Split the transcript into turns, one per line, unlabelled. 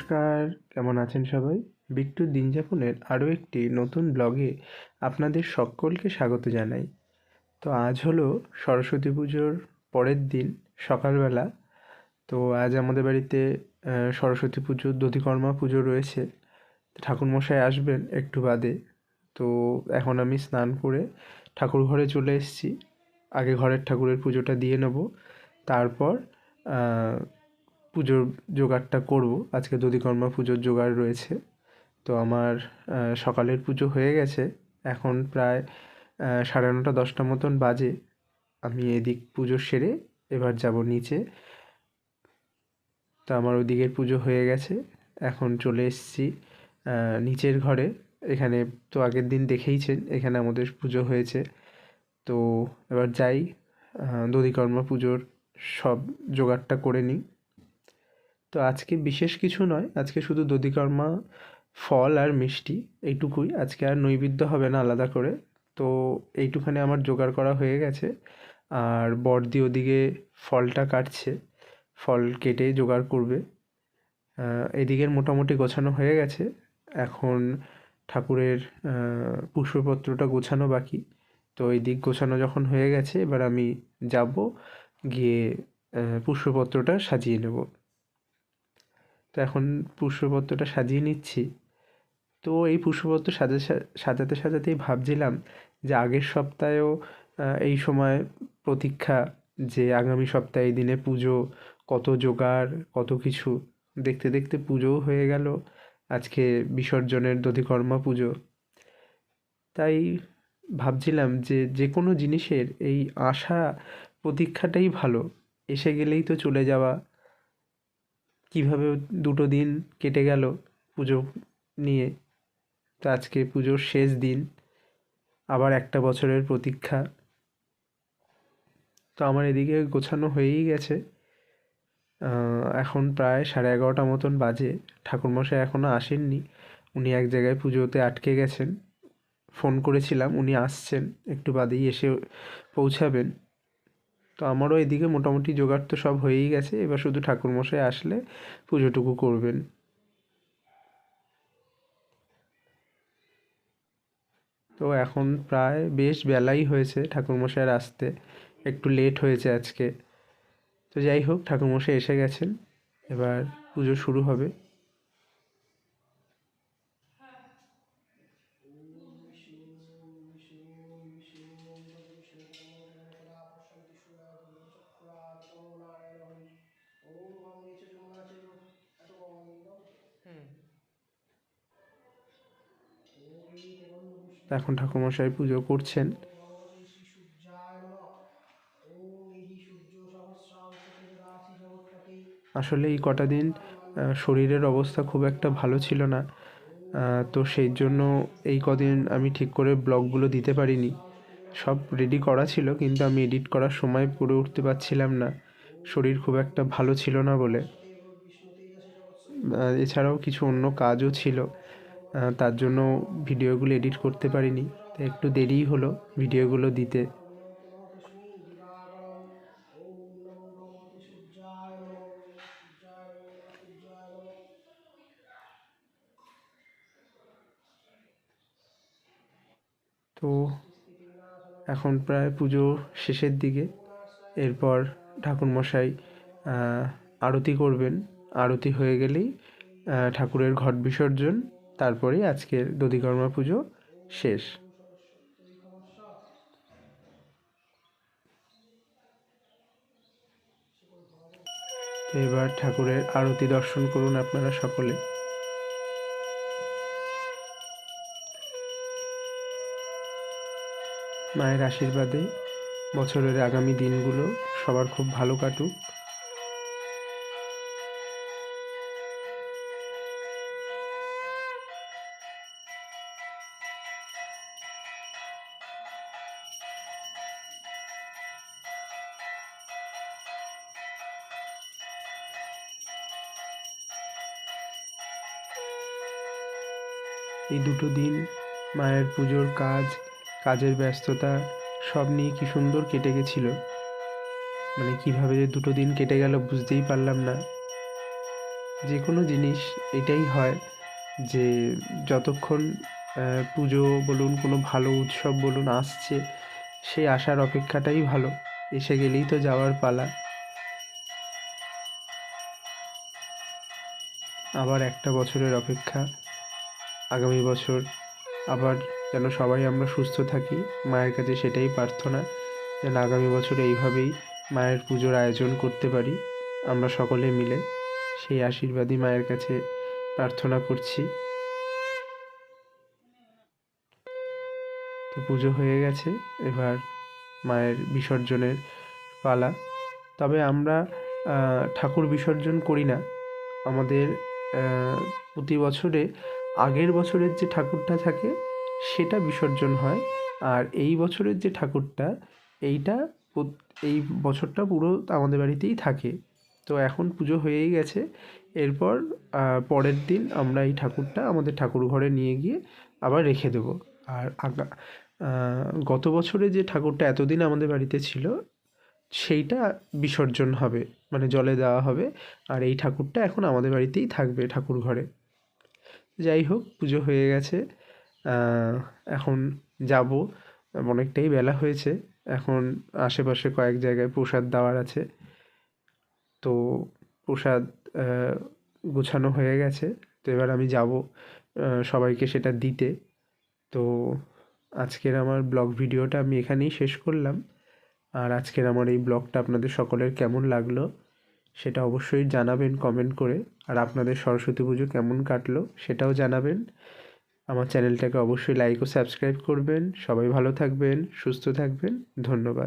নমস্কার, কেমন আছেন সবাই? বিট্টুর দিনযাপনের আরও একটি নতুন ব্লগে আপনাদের সকলকে স্বাগত জানাই। তো আজ হলো সরস্বতী পুজোর পরের দিন সকালবেলা। তো আজ আমাদের বাড়িতে সরস্বতী পুজো, দধিকর্মা পুজো রয়েছে। ঠাকুরমশাই আসবেন একটু বাদে। তো এখন আমি স্নান করে ঠাকুর ঘরে চলে এসেছি। আগে ঘরের ঠাকুরের পুজোটা দিয়ে নেব, তারপর পুজোর জোগাড়টা করব। আজকে দধিকর্মা পুজোর জোগাড় রয়েছে। তো আমার সকালের পুজো হয়ে গেছে। এখন প্রায় 9:30 10টা মতন বাজে। আমি এদিক পুজো সেরে এবার যাব নিচে। তো আমার ওদিকের পুজো হয়ে গেছে, এখন চলে এসেছি নিচের ঘরে। এখানে তো আগের দিন দেখেইছেন, এখানে আমাদের পুজো হয়েছে। তো এবার যাই, দধিকর্মা পুজোর সব জোগাড়টা করে নিই। তো আজকে বিশেষ কিছু নয়, আজকে শুধু দধিকর্মা, ফল আর মিষ্টি, এইটুকুই। আজকে আর নৈবেদ্য হবে না আলাদা করে। তো এইটুখানি আমার জোগাড় করা হয়ে গেছে। আর বড়দি ওদিকে ফলটা কাটছে, ফল কেটে জোগাড় করবে। এদিকের মোটামুটি গোছানো হয়ে গেছে। এখন ঠাকুরের পুষ্পপত্রটা গোছানো বাকি। তো এই দিক গোছানো যখন হয়ে গেছে, এবার আমি যাব, গিয়ে পুষ্পপত্রটা সাজিয়ে নেব। তো এখন পুষ্পপত্রটা সাজিয়ে নিচ্ছি। তো এই পুষ্পপত্র সাজাতে সাজাতেই ভাবছিলাম যে আগের সপ্তাহেও এই সময় প্রতীক্ষা, যে আগামী সপ্তাহে এই দিনে পুজো, কত জোগাড়, কত কিছু। দেখতে দেখতে পুজোও হয়ে গেল। আজকে বিসর্জনের দধিকর্মা পুজো। তাই ভাবছিলাম যে যে কোনো জিনিসের এই আশা প্রতীক্ষাটাই ভালো। এসে গেলেই তো চলে যাওয়া। কীভাবে দুটো দিন কেটে গেল পুজো নিয়ে। তো আজকে পুজোর শেষ দিন, আবার একটা বছরের প্রতীক্ষা। তো আমার এদিকে গোছানো হয়েই গেছে। এখন প্রায় 11:30 মতন বাজে। ঠাকুরমশাই এখনও আসেননি, উনি এক জায়গায় পুজোতে আটকে গেছেন। ফোন করেছিলাম, উনি আসছেন, একটু বাদেই এসে পৌঁছাবেন। তো আমারও এদিকে মোটামুটি জোগাড় তো সব হয়েই গেছে। এবার শুধু ঠাকুরমশাই আসলে পুজোটুকু করবেন। তো এখন প্রায় বেশ বেলাই হয়েছে ঠাকুরমশাইয়ের আসতে, একটু লেট হয়েছে আজকে। তো যাই হোক, ঠাকুরমশাই এসে গেছেন, এবার পুজো শুরু হবে। এখন ঠাকুরমশাই পুজো করছেন। আসলে এই কটা দিন শরীরের অবস্থা খুব একটা ভালো ছিল না। তো সেই জন্য এই কদিন আমি ঠিক করে ব্লগগুলো দিতে পারিনি। সব রেডি করা ছিল, কিন্তু আমি এডিট করার সময় করে উঠতে পারছিলাম না, শরীর খুব একটা ভালো ছিল না বলে। এছাড়াও কিছু অন্য কাজও ছিল, তার জন্য ভিডিওগুলো এডিট করতে পারিনি। তো একটু দেরিই হলো ভিডিওগুলো দিতে। তো এখন প্রায় পুজো শেষের দিকে। এরপর ঠাকুরমশাই আরতি করবেন। আরতি হয়ে গেলেই ঠাকুরের ঘট বিসর্জন, তারপরেই আজকের দধিকর্মা পুজো শেষ। তো এবার ঠাকুরের আরতি দর্শন করুন আপনারা সকলে। মায়ের আশীর্বাদে বছরের আগামী দিনগুলো সবার খুব ভালো কাটুক। এই দুটো দিন মায়ের পুজোর কাজের ব্যস্ততা সব নিয়ে কি সুন্দর কেটে গেছিল। মানে কিভাবে যে দুটো দিন কেটে গেল বুঝতেই পারলাম না। যে কোনো জিনিস এটাই হয় যে যতক্ষণ পুজো বলুন, কোনো ভালো উৎসব বলুন আসছে, সেই আসার অপেক্ষাটাই ভালো। এসে গেলেই তো যাওয়ার পালা। আবার একটা বছরের অপেক্ষা, আগামী বছর আবার যেন সবাই আমরা সুস্থ থাকি। মায়ের কাছে সেটাই প্রার্থনা, যেন আগামী বছর এইভাবেই মায়ের পুজোর আয়োজন করতে পারি আমরা সকলে মিলে। সেই আশীর্বাদই মায়ের কাছে প্রার্থনা করছি। তো পুজো হয়ে গেছে, এবার মায়ের বিসর্জনের পালা। তবে আমরা ঠাকুর বিসর্জন করি না। আমাদের প্রতি বছরে আগের বছরের যে ঠাকুরটা থাকে সেটা বিসর্জন হয়, আর এই বছরের যে ঠাকুরটা এইটা এই বছরটা পুরো আমাদের বাড়িতেই থাকে। তো এখন পুজো হয়েই গেছে, এরপর পরের দিন আমরা এই ঠাকুরটা আমাদের ঠাকুর ঘরে নিয়ে গিয়ে আবার রেখে দেবো। আর গত বছরে যে ঠাকুরটা এতদিন আমাদের বাড়িতে ছিল সেইটা বিসর্জন হবে, মানে জলে দেওয়া হবে, আর এই ঠাকুরটা এখন আমাদের বাড়িতেই থাকবে ঠাকুর ঘরে। যাই হোক, পুজো হয়ে গেছে, এখন যাব, অনেকটাই বেলা হয়েছে। এখন আশেপাশে কয়েক জায়গায় প্রসাদ দেওয়ার আছে, তো প্রসাদ গোছানো হয়ে গেছে। তো এবার আমি যাব সবাইকে সেটা দিতে। তো আজকের আমার ব্লগ ভিডিওটা আমি এখানেই শেষ করলাম। আর আজকের আমার এই ব্লগটা আপনাদের সকলের কেমন লাগলো সেটা অবশ্যই জানাবেন কমেন্ট করে। আর আপনাদের সরস্বতী পুজো কেমন কাটলো সেটাও জানাবেন। আমার চ্যানেলটাকে অবশ্যই লাইক ও সাবস্ক্রাইব করবেন। সবাই ভালো থাকবেন, সুস্থ থাকবেন। ধন্যবাদ।